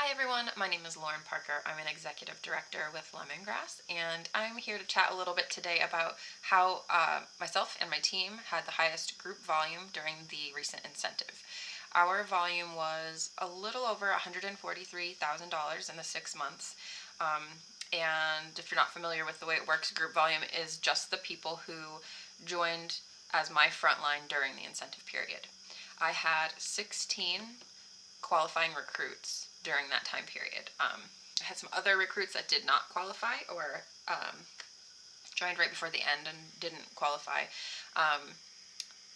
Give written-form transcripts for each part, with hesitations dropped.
Hi everyone, my name is Lauren Parker. I'm an executive director with Lemongrass, and I'm here to chat a little bit today about how myself and my team had the highest group volume during the recent incentive. Our volume was a little over $143,000 in the 6 months. And if you're not familiar with the way it works, group volume is just the people who joined as my frontline during the incentive period. I had 16 qualifying recruits during that time period. I had some other recruits that did not qualify or joined right before the end and didn't qualify.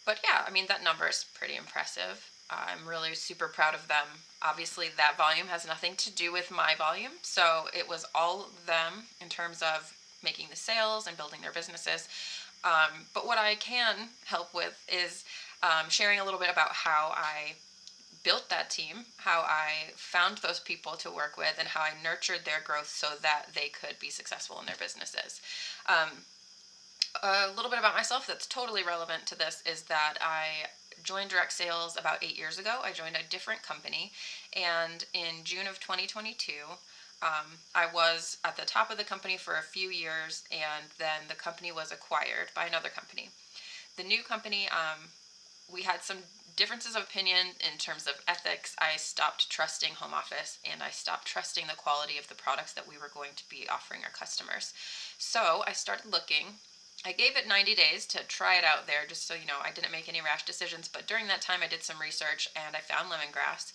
But yeah, I mean, that number is pretty impressive. I'm really super proud of them. Obviously, that volume has nothing to do with my volume, so it was all them in terms of making the sales and building their businesses. But what I can help with is sharing a little bit about how I built that team, how I found those people to work with, and how I nurtured their growth so that they could be successful in their businesses. A little bit about myself that's totally relevant to this is that I joined direct sales about 8 years ago. I joined a different company, and in June of 2022, I was at the top of the company for a few years, and then the company was acquired by another company. The new company, we had some differences of opinion in terms of ethics. I stopped trusting home office, and I stopped trusting the quality of the products that we were going to be offering our customers. So I started looking. I gave it 90 days to try it out there, just so you know I didn't make any rash decisions. But during that time, I did some research, and I found Lemongrass,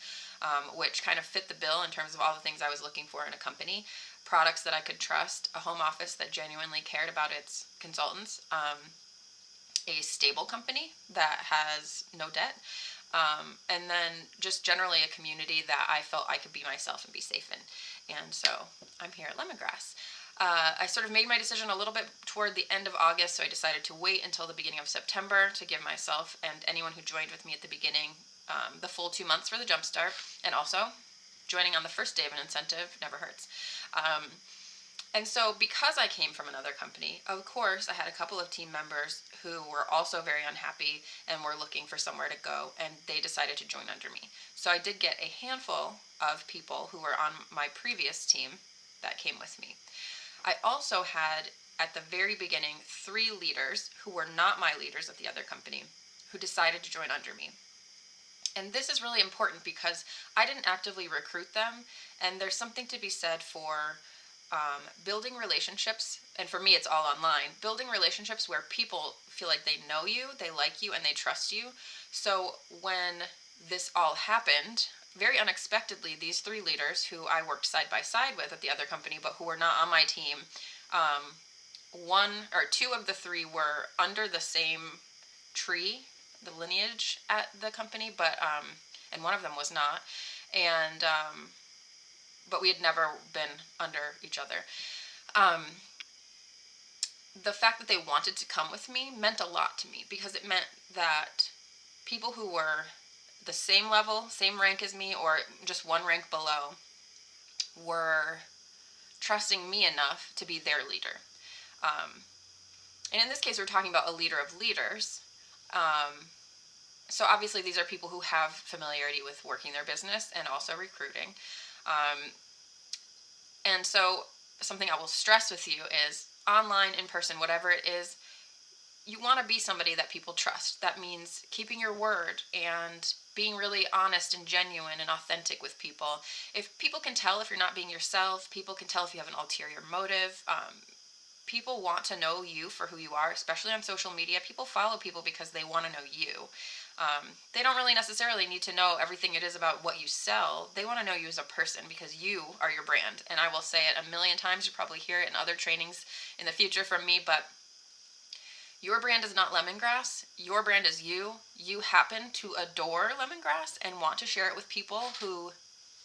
which kind of fit the bill in terms of all the things I was looking for in a company. Products that I could trust, a home office that genuinely cared about its consultants, a stable company that has no debt, and then just generally a community that I felt I could be myself and be safe in. And so I'm here at Lemongrass. I sort of made my decision a little bit toward the end of August, so I decided to wait until the beginning of September to give myself and anyone who joined with me at the beginning the full 2 months for the jumpstart, and also joining on the first day of an incentive never hurts. And so because I came from another company, of course, I had a couple of team members who were also very unhappy and were looking for somewhere to go, and they decided to join under me. So I did get a handful of people who were on my previous team that came with me. I also had, at the very beginning, 3 leaders who were not my leaders at the other company who decided to join under me. And this is really important because I didn't actively recruit them, and there's something to be said for building relationships, and for me it's all online, building relationships where people feel like they know you, they like you, and they trust you. So when this all happened, very unexpectedly, these 3 leaders who I worked side by side with at the other company, but who were not on my team, 2 of the 3 were under the same tree, the lineage at the company, but and one of them was not, and but we had never been under each other. The fact that they wanted to come with me meant a lot to me, because it meant that people who were the same level, same rank as me, or just one rank below, were trusting me enough to be their leader. And in this case, we're talking about a leader of leaders. So obviously these are people who have familiarity with working their business and also recruiting. And so something I will stress with you is online, in person, whatever it is, you want to be somebody that people trust. That means keeping your word and being really honest and genuine and authentic with people. If people can tell if you're not being yourself, people can tell if you have an ulterior motive. People want to know you for who you are, especially on social media. People follow people because they want to know you. They don't really necessarily need to know everything it is about what you sell. They want to know you as a person because you are your brand. And I will say it a million times. You'll probably hear it in other trainings in the future from me, but your brand is not lemongrass. Your brand is you. You happen to adore lemongrass and want to share it with people who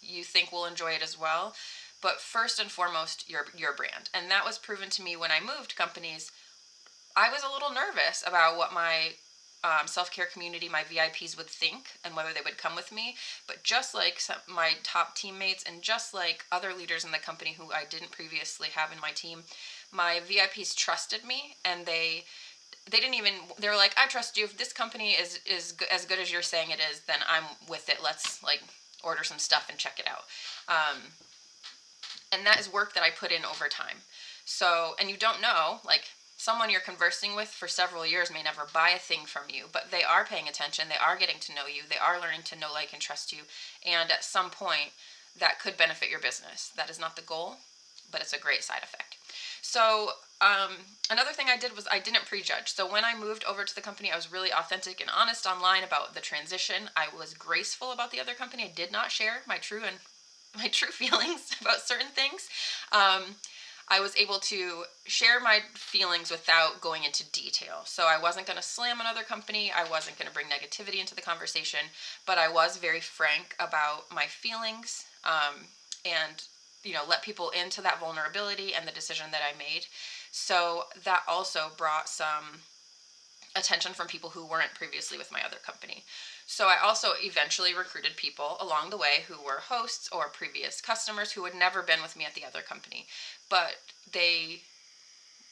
you think will enjoy it as well. But first and foremost, your brand. And that was proven to me when I moved companies. I was a little nervous about what my self-care community, my VIPs, would think and whether they would come with me. But just like my top teammates and just like other leaders in the company who I didn't previously have in my team, my VIPs trusted me, and they didn't even, they were like, I trust you. If this company is as good as you're saying it is, then I'm with it. Let's order some stuff and check it out. And that is work that I put in over time. So, and you don't know, like, someone you're conversing with for several years may never buy a thing from you, but they are paying attention, they are getting to know you, they are learning to know, like, and trust you, and at some point, that could benefit your business. That is not the goal, but it's a great side effect. So, another thing I did was I didn't prejudge. So when I moved over to the company, I was really authentic and honest online about the transition. I was graceful about the other company. I did not share my true feelings about certain things. I was able to share my feelings without going into detail. So I wasn't going to slam another company. I wasn't going to bring negativity into the conversation, but I was very frank about my feelings, and let people into that vulnerability and the decision that I made. So that also brought some attention from people who weren't previously with my other company. So I also eventually recruited people along the way who were hosts or previous customers who had never been with me at the other company, but they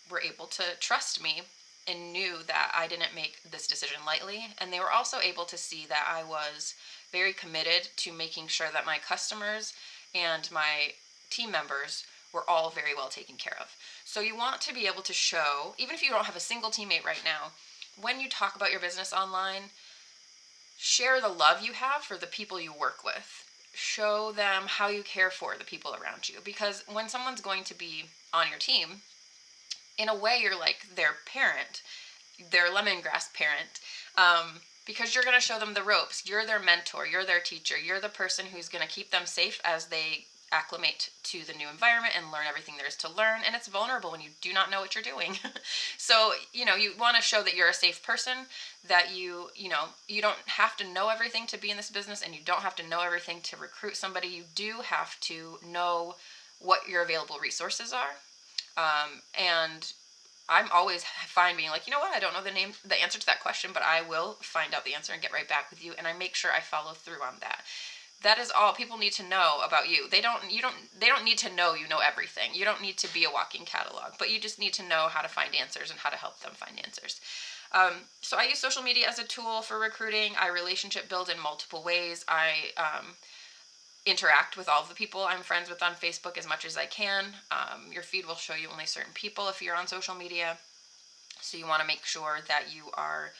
were able to trust me and knew that I didn't make this decision lightly. And they were also able to see that I was very committed to making sure that my customers and my team members were all very well taken care of. So you want to be able to show, even if you don't have a single teammate right now, when you talk about your business online, share the love you have for the people you work with. Show them how you care for the people around you. Because when someone's going to be on your team, in a way you're like their parent, their lemongrass parent, because you're going to show them the ropes. You're their mentor, you're their teacher, you're the person who's going to keep them safe as they acclimate to the new environment and learn everything there is to learn. And it's vulnerable when you do not know what you're doing. So, you want to show that you're a safe person, that you don't have to know everything to be in this business, and you don't have to know everything to recruit somebody. You do have to know what your available resources are. And I'm always fine being like, you know what, I don't know the answer to that question, but I will find out the answer and get right back with you. And I make sure I follow through on that. That is all people need to know about you. They don't need to know you know everything. You don't need to be a walking catalog, but you just need to know how to find answers and how to help them find answers. So I use social media as a tool for recruiting. I relationship build in multiple ways. I interact with all of the people I'm friends with on Facebook as much as I can. Your feed will show you only certain people if you're on social media. So you want to make sure that you are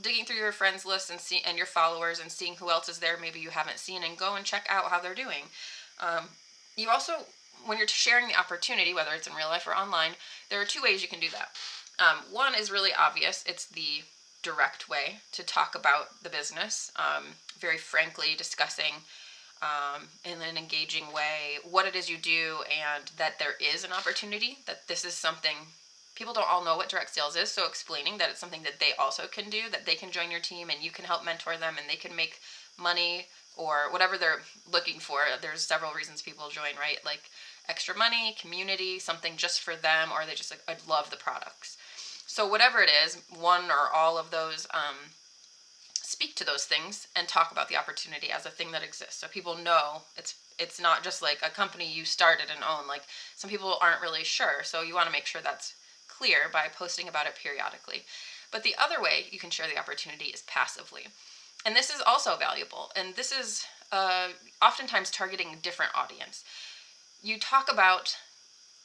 digging through your friends list and your followers and seeing who else is there maybe you haven't seen, and go and check out how they're doing. You also, when you're sharing the opportunity, whether it's in real life or online, there are two ways you can do that. One is really obvious. It's the direct way to talk about the business, very frankly discussing in an engaging way what it is you do, and that there is an opportunity, that this is something. People don't all know what direct sales is, so explaining that it's something that they also can do, that they can join your team and you can help mentor them and they can make money or whatever they're looking for. There's several reasons people join, right? Like extra money, community, something just for them, or they just love the products. So whatever it is, one or all of those, speak to those things and talk about the opportunity as a thing that exists. So people know it's not just like a company you started and own. Like some people aren't really sure. So you want to make sure that's clear by posting about it periodically. But the other way you can share the opportunity is passively. And this is also valuable. And this is oftentimes targeting a different audience. You talk about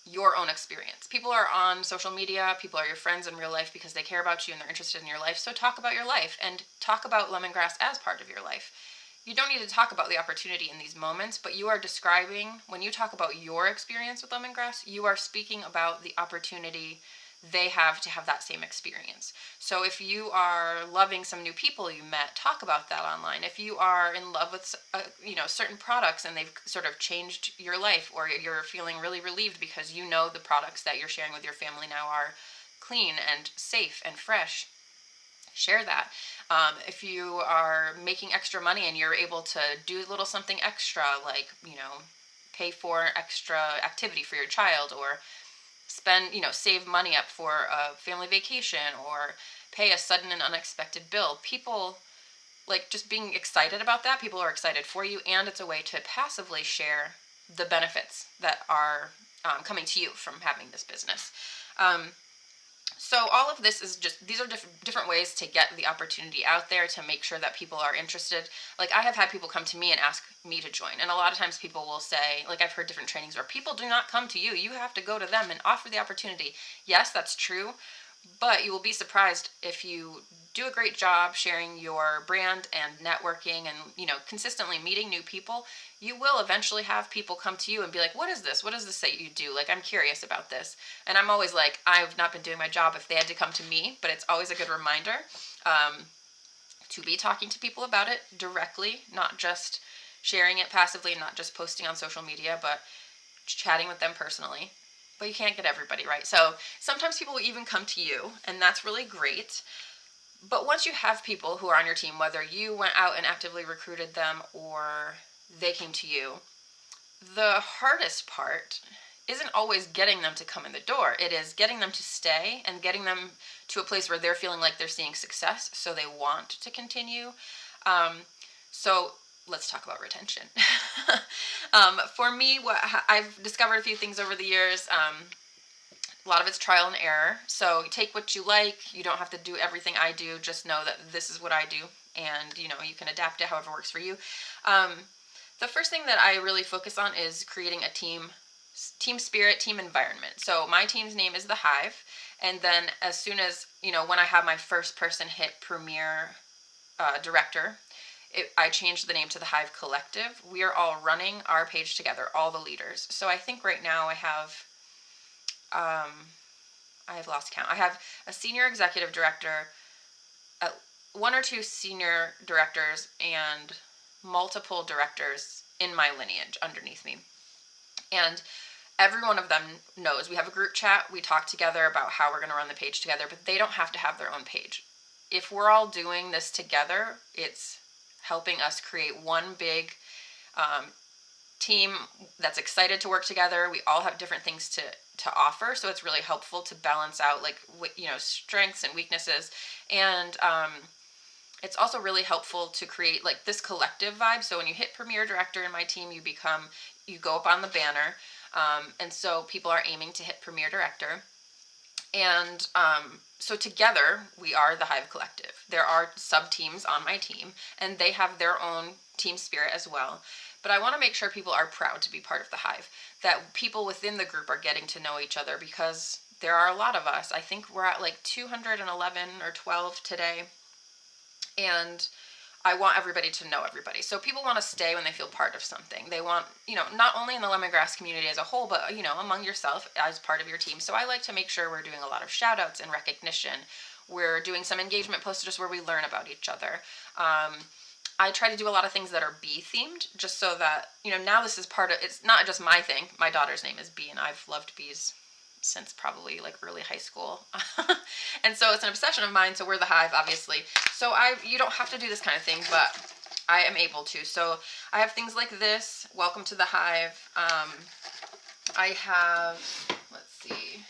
your own experience. People are on social media, people are your friends in real life because they care about you and they're interested in your life. So talk about your life and talk about lemongrass as part of your life. You don't need to talk about the opportunity in these moments, but you are describing, when you talk about your experience with lemongrass, you are speaking about the opportunity they have to have that same experience. So if you are loving some new people you met, talk about that online. If you are in love with certain products and they've sort of changed your life, or you're feeling really relieved because you know the products that you're sharing with your family now are clean and safe and fresh, share that. If you are making extra money and you're able to do a little something extra, like pay for extra activity for your child, or save money up for a family vacation, or pay a sudden and unexpected bill. People like just being excited about that. People are excited for you, and it's a way to passively share the benefits that are coming to you from having this business. So all of this is just, these are different ways to get the opportunity out there, to make sure that people are interested. Like, I have had people come to me and ask me to join. And a lot of times people will say, like, I've heard different trainings where people do not come to you. You have to go to them and offer the opportunity. Yes, that's true. But you will be surprised if you do a great job sharing your brand and networking and, consistently meeting new people. You will eventually have people come to you and be like, what is this? What does this say you do? Like, I'm curious about this. And I'm always like, I've not been doing my job if they had to come to me, but it's always a good reminder to be talking to people about it directly, not just sharing it passively, not just posting on social media, but chatting with them personally. But you can't get everybody, right? So sometimes people will even come to you, and that's really great. But once you have people who are on your team, whether you went out and actively recruited them or they came to you, the hardest part isn't always getting them to come in the door. It is getting them to stay and getting them to a place where they're feeling like they're seeing success, so they want to continue. So let's talk about retention. For me, I've discovered a few things over the years. A lot of it's trial and error. So take what you like. You don't have to do everything I do. Just know that this is what I do, and you can adapt it however works for you. The first thing that I really focus on is creating a team spirit, team environment. So my team's name is The Hive, and then as soon as when I have my first person hit Premier Director, I changed the name to The Hive Collective. We are all running our page together, all the leaders. So I think right now I have lost count. I have a senior executive director, one or two senior directors, and multiple directors in my lineage underneath me. And every one of them knows. We have a group chat. We talk together about how we're going to run the page together, but they don't have to have their own page. If we're all doing this together, it's helping us create one big team that's excited to work together. We all have different things to offer, so it's really helpful to balance out strengths and weaknesses. And it's also really helpful to create this collective vibe. So when you hit Premier Director in my team, you go up on the banner, and so people are aiming to hit Premier Director. And so together we are the Hive Collective. There are sub-teams on my team, and they have their own team spirit as well. But I want to make sure people are proud to be part of the Hive, that people within the group are getting to know each other, because there are a lot of us. I think we're at 211 or 12 today, and I want everybody to know everybody. So people want to stay when they feel part of something. They want, not only in the lemongrass community as a whole, but, among yourself as part of your team. So I like to make sure we're doing a lot of shout outs and recognition. We're doing some engagement posts just where we learn about each other. I try to do a lot of things that are bee themed, just so that, now this is it's not just my thing. My daughter's name is Bee, and I've loved bees since probably early high school. And so it's an obsession of mine. So we're the Hive, obviously. So you don't have to do this kind of thing, but I am able to. So I have things like this. Welcome to the Hive. I have, let's see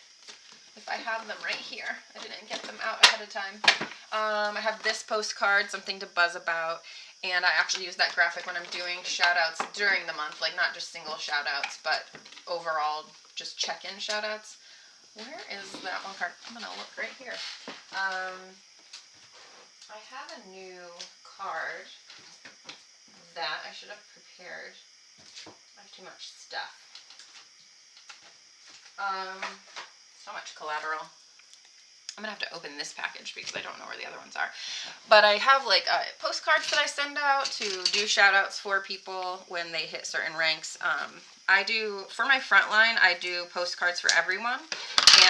if I have them right here. I didn't get them out ahead of time. I have this postcard, something to buzz about. And I actually use that graphic when I'm doing shout outs during the month, not just single shout outs, but overall just check-in shout outs. Where is that one card? I'm going to look right here. I have a new card that I should have prepared. I have too much stuff. So much collateral. I'm going to have to open this package because I don't know where the other ones are. But I have postcards that I send out to do shout outs for people when they hit certain ranks. For my Frontline, I do postcards for everyone.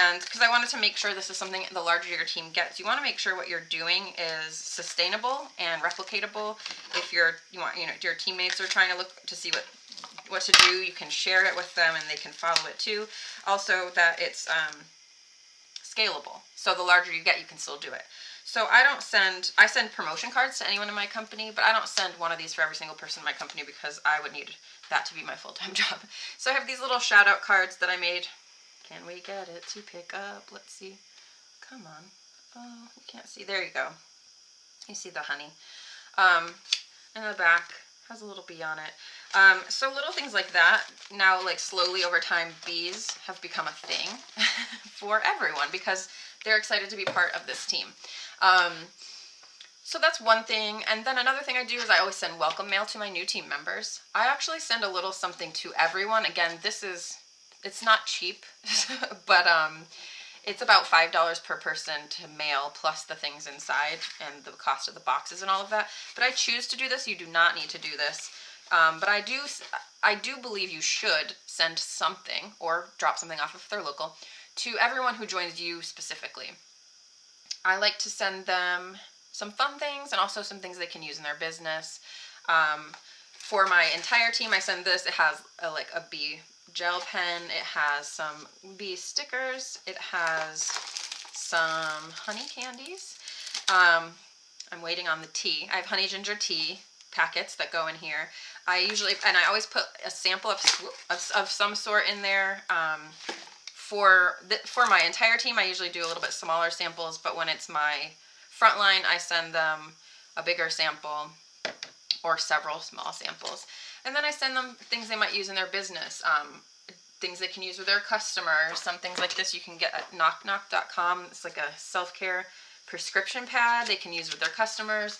And because I wanted to make sure this is something the larger your team gets, you want to make sure what you're doing is sustainable and replicatable. If your teammates are trying to look to see what to do, you can share it with them and they can follow it too. Also that it's scalable. So the larger you get, you can still do it. So I send promotion cards to anyone in my company, but I don't send one of these for every single person in my company because I would need that to be my full-time job. So I have these little shout out cards that I made. Can we get it to pick up? Let's see. Come on. Oh, you can't see. There you go. You see the honey. In the back has a little bee on it. So little things like that. Now, slowly over time, bees have become a thing for everyone because they're excited to be part of this team. So that's one thing. And then another thing I do is I always send welcome mail to my new team members. I actually send a little something to everyone. Again, it's not cheap, but it's about $5 per person to mail, plus the things inside and the cost of the boxes and all of that. But I choose to do this. You do not need to do this. But I do believe you should send something or drop something off if they're local to everyone who joins you specifically. I like to send them some fun things and also some things they can use in their business. For my entire team, I send this. It has a bee gel pen. It has some bee stickers. It has some honey candies. I'm waiting on the tea. I have honey ginger tea packets that go in here. I always put a sample of some sort in there. For my entire team, I usually do a little bit smaller samples, but when it's my Frontline, I send them a bigger sample or several small samples. And then I send them things they might use in their business, things they can use with their customers. Some things like this you can get at knockknock.com. It's like a self-care prescription pad they can use with their customers.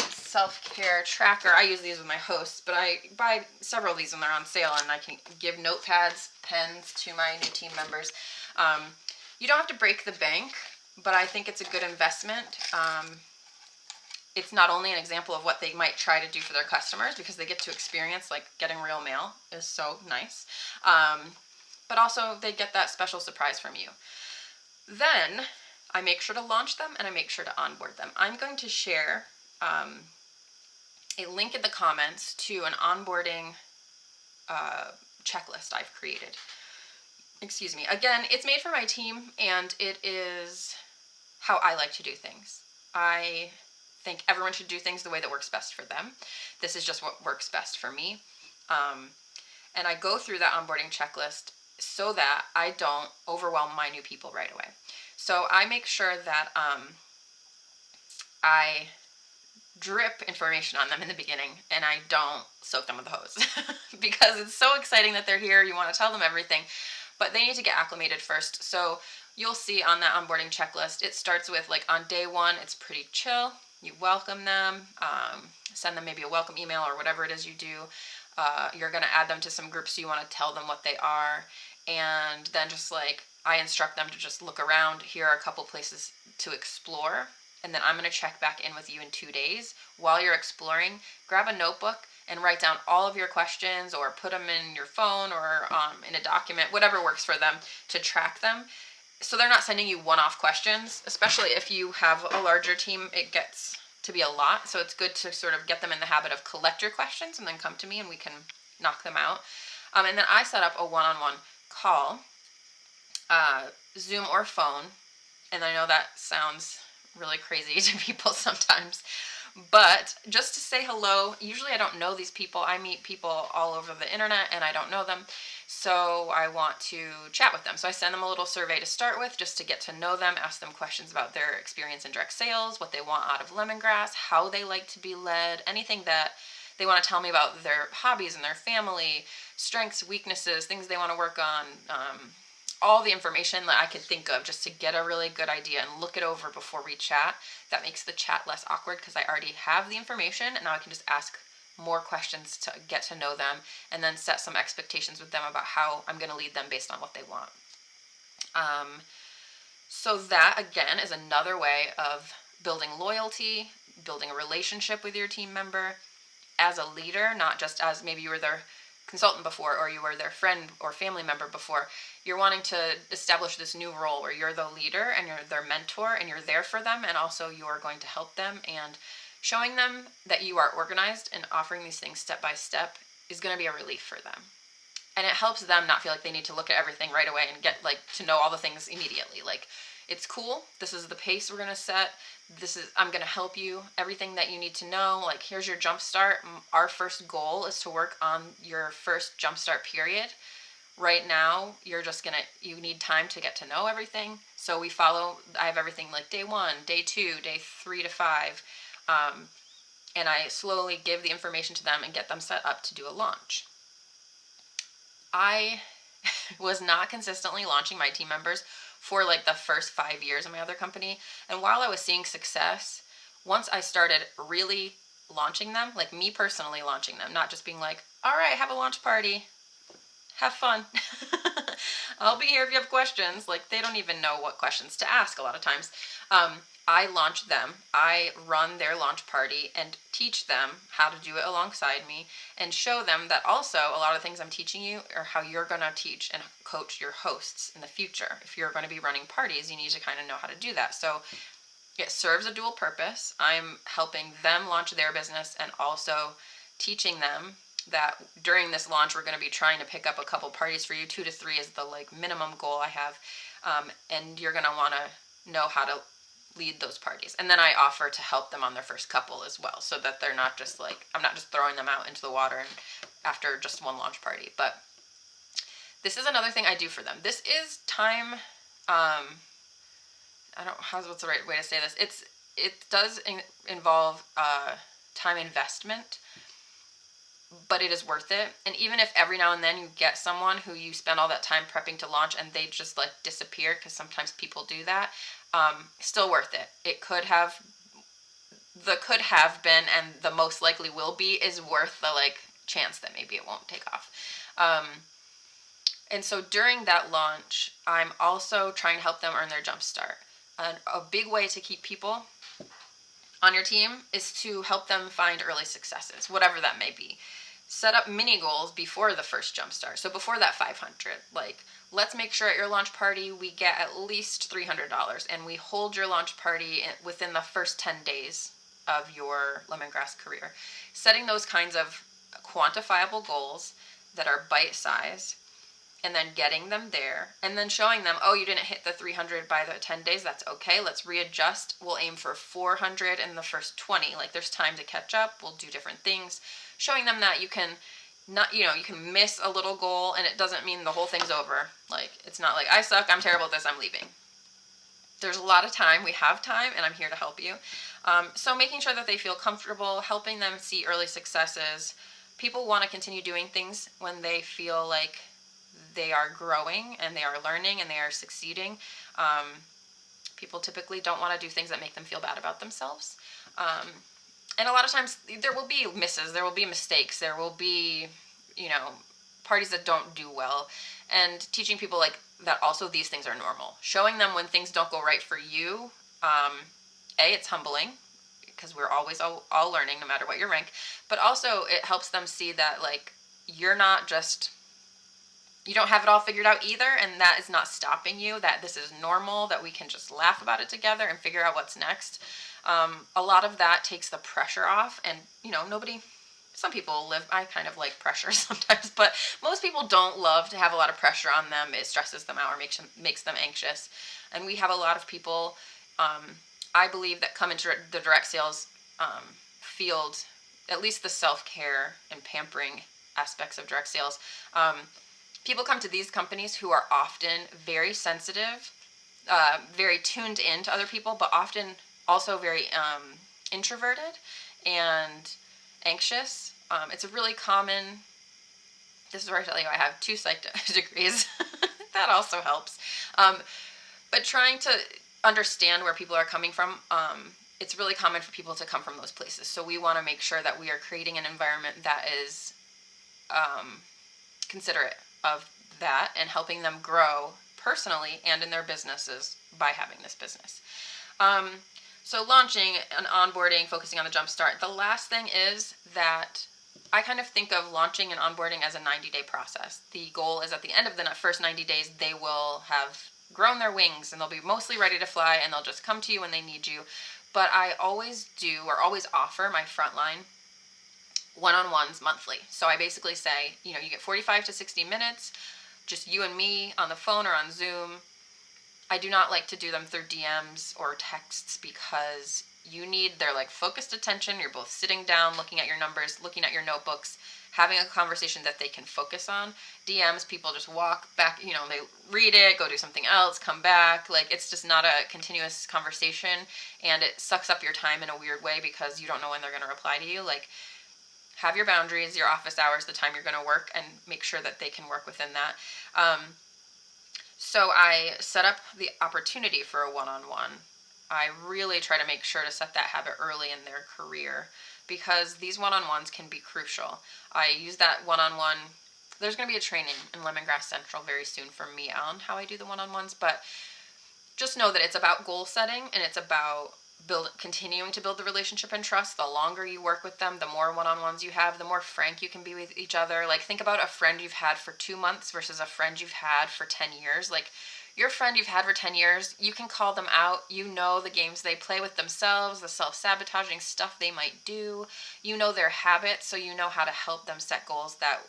Self-care tracker. I use these with my hosts, but I buy several of these when they're on sale, and I can give notepads, pens to my new team members. You don't have to break the bank, but I think it's a good investment. It's not only an example of what they might try to do for their customers, because they get to experience like getting real mail is so nice, but also they get that special surprise from you. Then I make sure to launch them and I make sure to onboard them. I'm going to share a link in the comments to an onboarding checklist I've created. Excuse me. Again, it's made for my team, and it is how I like to do things. I think everyone should do things the way that works best for them. This is just what works best for me. And I go through that onboarding checklist so that I don't overwhelm my new people right away. So I make sure that I drip information on them in the beginning, and I don't soak them with the hose because it's so exciting that they're here. You want to tell them everything, but they need to get acclimated first. So you'll see on that onboarding checklist, it starts with like on day one, it's pretty chill. You welcome them, send them maybe a welcome email or whatever it is you do. You're going to add them to some groups, so you want to tell them what they are. And then just like I instruct them to just look around. Here are a couple places to explore. And then I'm going to check back in with you in 2 days. While you're exploring, grab a notebook and write down all of your questions, or put them in your phone or in a document, whatever works for them, to track them. So they're not sending you one-off questions, especially if you have a larger team. It gets to be a lot. So it's good to sort of get them in the habit of collect your questions and then come to me and we can knock them out. And then I set up a one-on-one call, Zoom or phone. And I know that sounds really crazy to people sometimes, but just to say hello. Usually I don't know these people. I meet people all over the internet and I don't know them. So I want to chat with them. So I send them a little survey to start with, just to get to know them, ask them questions about their experience in direct sales, what they want out of Lemongrass, how they like to be led, anything that they want to tell me about their hobbies and their family, strengths, weaknesses, things they want to work on, all the information that I could think of, just to get a really good idea and look it over before we chat. That makes the chat less awkward because I already have the information, and now I can just ask more questions to get to know them, and then set some expectations with them about how I'm going to lead them based on what they want. So that, again, is another way of building loyalty, building a relationship with your team member as a leader, not just as maybe you were their consultant before, or you were their friend or family member before. You're wanting to establish this new role where you're the leader and you're their mentor, and you're there for them, and also you're going to help them. And showing them that you are organized and offering these things step by step is going to be a relief for them. And it helps them not feel like they need to look at everything right away and get like to know all the things immediately. Like, it's cool. This is the pace we're going to set. I'm going to help you. Everything that you need to know, like, here's your jump start. Our first goal is to work on your first jump start period. Right now, you need time to get to know everything. So I have everything like day 1, day 2, day 3 to 5. And I slowly give the information to them and get them set up to do a launch. I was not consistently launching my team members for like the first 5 years of my other company. And while I was seeing success, once I started really launching them, like me personally launching them, not just being like, all right, have a launch party, have fun. I'll be here if you have questions. Like, they don't even know what questions to ask a lot of times. I launch them. I run their launch party and teach them how to do it alongside me, and show them that also a lot of things I'm teaching you are how you're going to teach and coach your hosts in the future. If you're going to be running parties, you need to kind of know how to do that. So it serves a dual purpose. I'm helping them launch their business and also teaching them that during this launch we're going to be trying to pick up a couple parties for you. 2 to 3 is the like minimum goal I have, and you're going to want to know how to lead those parties. And then I offer to help them on their first couple as well, so that they're not just like, I'm not just throwing them out into the water and after just one launch party. But this is another thing I do for them. This is time. What's the right way to say this? It does involve time investment, but it is worth it. And even if every now and then you get someone who you spend all that time prepping to launch and they just like disappear, because sometimes people do that, still worth it. It could have been, and the most likely will be, is worth the like chance that maybe it won't take off. And so during that launch, I'm also trying to help them earn their jump start. A big way to keep people on your team is to help them find early successes, whatever that may be. Set up mini goals before the first jump start. So before that 500, like, let's make sure at your launch party we get at least $300, and we hold your launch party within the first 10 days of your lemongrass career. Setting those kinds of quantifiable goals that are bite-sized, and then getting them there, and then showing them, oh, you didn't hit the 300 by the 10 days, that's okay, let's readjust, we'll aim for 400 in the first 20, like there's time to catch up, we'll do different things. Showing them that you can you can miss a little goal, and it doesn't mean the whole thing's over. Like, it's not like, I suck, I'm terrible at this, I'm leaving. There's a lot of time, we have time, and I'm here to help you. So making sure that they feel comfortable, helping them see early successes. People want to continue doing things when they feel like they are growing and they are learning and they are succeeding. People typically don't want to do things that make them feel bad about themselves. And a lot of times there will be misses, there will be mistakes, there will be, parties that don't do well. And teaching people like that also these things are normal. Showing them when things don't go right for you, it's humbling, because we're always all learning no matter what your rank. But also it helps them see that like you don't have it all figured out either, and that is not stopping you, that this is normal, that we can just laugh about it together and figure out what's next. A lot of that takes the pressure off, and some people I kind of like pressure sometimes, but most people don't love to have a lot of pressure on them. It stresses them out or makes them anxious. And we have a lot of people, I believe, that come into the direct sales field, at least the self-care and pampering aspects of direct sales. People come to these companies who are often very sensitive, very tuned in to other people, but often also very introverted and anxious. It's a really common, this is where I tell you I have 2 psych degrees. That also helps. But trying to understand where people are coming from, it's really common for people to come from those places. So we want to make sure that we are creating an environment that is considerate of that, and helping them grow personally and in their businesses by having this business. So launching and onboarding, focusing on the jump start. The last thing is that I kind of think of launching and onboarding as a 90-day process. The goal is at the end of the first 90 days, they will have grown their wings and they'll be mostly ready to fly, and they'll just come to you when they need you. But I always offer my frontline one-on-ones monthly. So I basically say, you get 45 to 60 minutes, just you and me on the phone or on Zoom. I do not like to do them through DMs or texts, because you need their like focused attention. You're both sitting down, looking at your numbers, looking at your notebooks, having a conversation that they can focus on. DMs, people just walk back, they read it, go do something else, come back. Like, it's just not a continuous conversation, and it sucks up your time in a weird way because you don't know when they're going to reply to you. Like, have your boundaries, your office hours, the time you're going to work, and make sure that they can work within that. So I set up the opportunity for a one-on-one. I really try to make sure to set that habit early in their career because these one-on-ones can be crucial. I use that one-on-one. There's going to be a training in Lemongrass Central very soon for me on how I do the one-on-ones, but just know that it's about goal setting and it's about continuing to build the relationship and trust. The longer you work with them, the more one-on-ones you have, the more frank you can be with each other. Like, think about a friend you've had for 2 months versus a friend you've had for 10 years. Like, your friend you've had for 10 years, you can call them out. You know the games they play with themselves, the self-sabotaging stuff they might do. You know their habits, so you know how to help them set goals that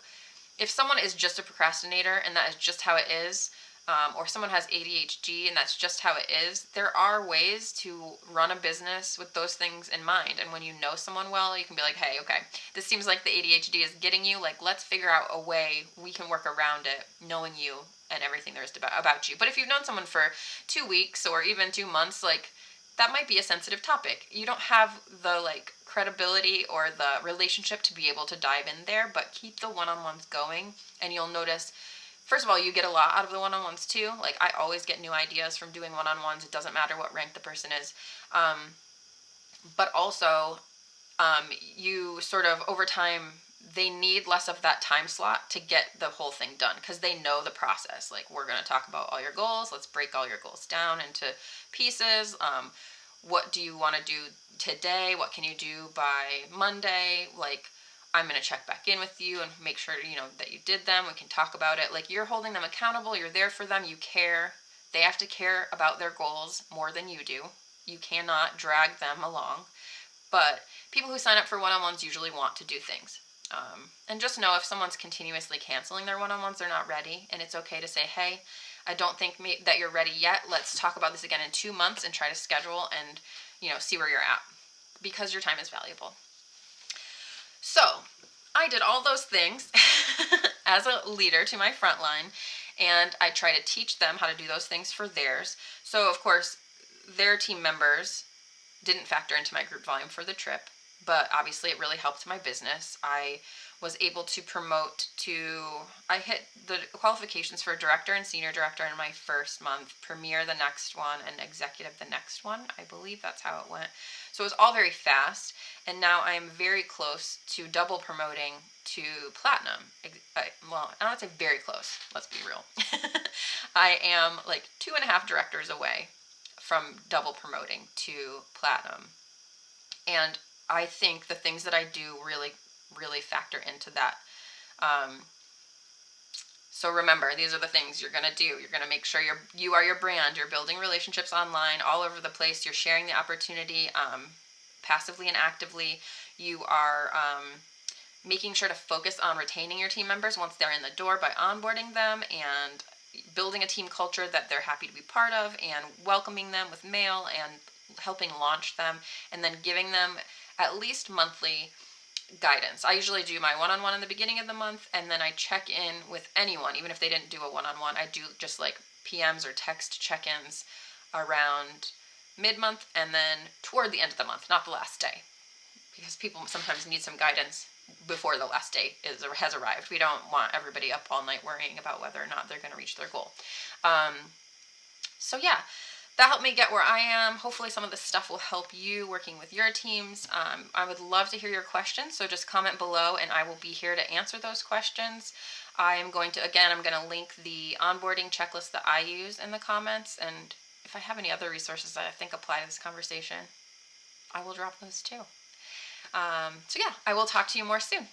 if someone is just a procrastinator and that is just how it is, or someone has ADHD and that's just how it is, there are ways to run a business with those things in mind. And when you know someone well, you can be like, hey, okay, this seems like the ADHD is getting you. Like, let's figure out a way we can work around it, knowing you and everything there is about you. But if you've known someone for 2 weeks or even 2 months, like, that might be a sensitive topic. You don't have the credibility or the relationship to be able to dive in there, but keep the one-on-ones going and you'll notice, first of all, you get a lot out of the one-on-ones too. Like, I always get new ideas from doing one-on-ones. It doesn't matter what rank the person is. But also, you sort of, over time, they need less of that time slot to get the whole thing done because they know the process. Like, we're going to talk about all your goals. Let's break all your goals down into pieces. What do you want to do today? What can you do by Monday? Like, I'm going to check back in with you and make sure, that you did them. We can talk about it. Like, you're holding them accountable. You're there for them. You care. They have to care about their goals more than you do. You cannot drag them along. But people who sign up for one-on-ones usually want to do things. And just know if someone's continuously canceling their one-on-ones, they're not ready. And it's okay to say, hey, I don't think that you're ready yet. Let's talk about this again in 2 months and try to schedule and, see where you're at. Because your time is valuable. So, I did all those things as a leader to my frontline, and I try to teach them how to do those things for theirs. So, of course, their team members didn't factor into my group volume for the trip, but obviously it really helped my business. I was able to I hit the qualifications for director and senior director in my first month, premier the next one, and executive the next one. I believe that's how it went. So it was all very fast, and now I am very close to double promoting to platinum. Well, I don't want to say very close, let's be real. I am like 2.5 directors away from double promoting to platinum. And I think the things that I do really, really factor into that. So remember, these are the things you're going to do. You're going to make sure you are your brand. You're building relationships online all over the place. You're sharing the opportunity passively and actively. You are making sure to focus on retaining your team members once they're in the door by onboarding them and building a team culture that they're happy to be part of and welcoming them with mail and helping launch them and then giving them at least monthly guidance. I usually do my one-on-one in the beginning of the month, and then I check in with anyone, even if they didn't do a one-on-one. I do just like PMs or text check-ins around mid-month and then toward the end of the month, not the last day, because people sometimes need some guidance before the last day has arrived. We don't want everybody up all night worrying about whether or not they're going to reach their goal. So yeah, that helped me get where I am. Hopefully some of this stuff will help you working with your teams. I would love to hear your questions, so just comment below and I will be here to answer those questions. I'm going to link the onboarding checklist that I use in the comments, and if I have any other resources that I think apply to this conversation, I will drop those too. So yeah, I will talk to you more soon.